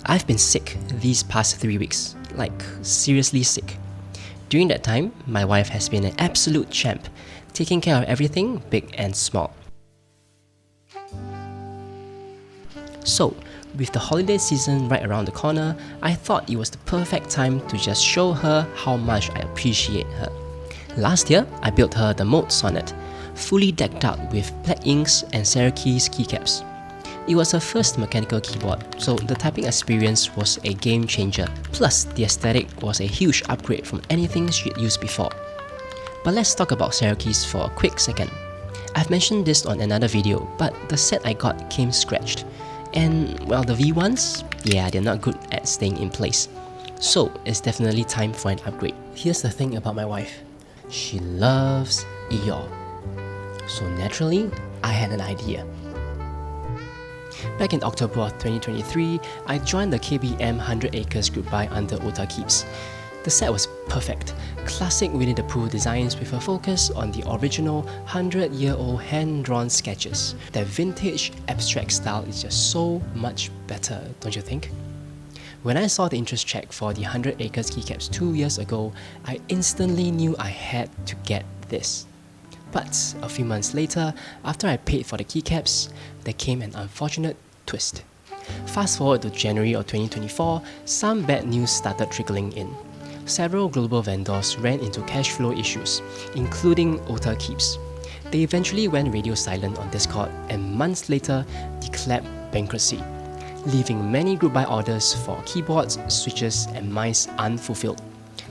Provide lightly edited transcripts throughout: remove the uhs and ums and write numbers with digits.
I've been sick these past 3 weeks, like seriously sick. During that time, my wife has been an absolute champ, taking care of everything big and small. So, with the holiday season right around the corner, I thought it was the perfect time to just show her how much I appreciate her. Last year, I built her the Mode Sonnet, fully decked out with black inks and Syracuse keycaps. It was her first mechanical keyboard, so the typing experience was a game changer. Plus, the aesthetic was a huge upgrade from anything she'd used before. But let's talk about Syracuse for a quick second. I've mentioned this on another video, but the set I got came scratched. And, well, the V1s? Yeah, they're not good at staying in place. So, it's definitely time for an upgrade. Here's the thing about my wife. She loves Eeyore. So naturally, I had an idea. Back in October of 2023, I joined the KBM 100 Acres group buy under Keycaps. The set was perfect, classic Winnie the Pooh designs with a focus on the original 100-year-old hand-drawn sketches. That vintage abstract style is just so much better, don't you think? When I saw the interest check for the 100 Acres Keycaps 2 years ago, I instantly knew I had to get this. But a few months later, after I paid for the keycaps, there came an unfortunate twist. Fast forward to January of 2024, some bad news started trickling in. Several global vendors ran into cash flow issues, including Keycaps. They eventually went radio silent on Discord and months later declared bankruptcy, leaving many group buy orders for keyboards, switches, and mice unfulfilled.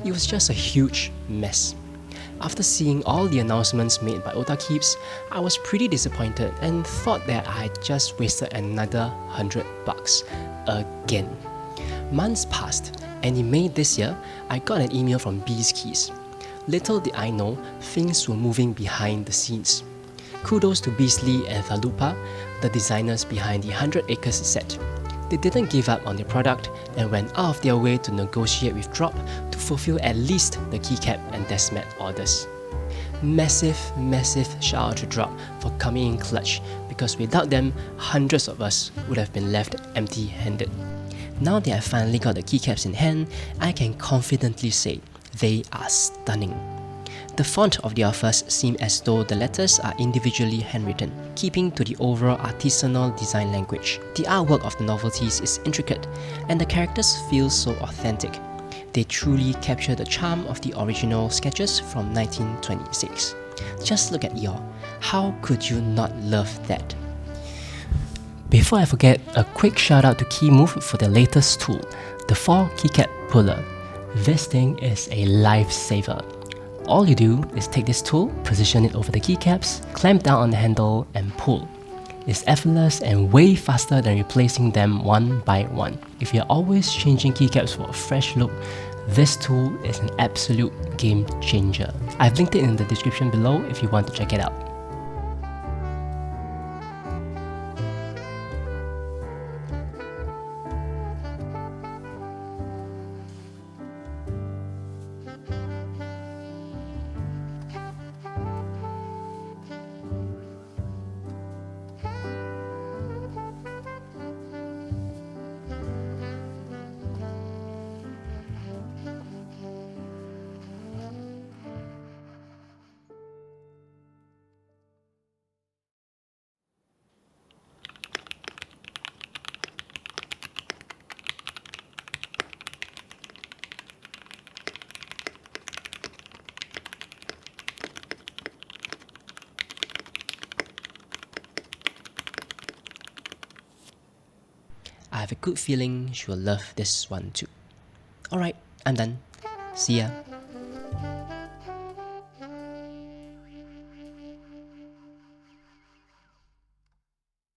It was just a huge mess. After seeing all the announcements made by Keycaps, I was pretty disappointed and thought that I had just wasted another $100 again. Months passed, and in May this year, I got an email from Bees Keys. Little did I know, things were moving behind the scenes. Kudos to Beasley and Thalupa, the designers behind the 100 Acres set. They didn't give up on their product and went out of their way to negotiate with Drop to fulfill at least the Keycap and Desmat orders. Massive shout out to Drop for coming in clutch, because without them, hundreds of us would have been left empty-handed. Now that I finally got the keycaps in hand, I can confidently say they are stunning. The font of the offers seem as though the letters are individually handwritten, keeping to the overall artisanal design language. The artwork of the novelties is intricate, and the characters feel so authentic. They truly capture the charm of the original sketches from 1926. Just look at Eeyore. How could you not love that? Before I forget, a quick shout out to Kemove for their latest tool, the 4 Keycap Puller. This thing is a lifesaver. All you do is take this tool, position it over the keycaps, clamp down on the handle and pull. It's effortless and way faster than replacing them one by one. If you're always changing keycaps for a fresh look, this tool is an absolute game changer. I've linked it in the description below if you want to check it out. I have a good feeling she will love this one too. Alright, I'm done. See ya.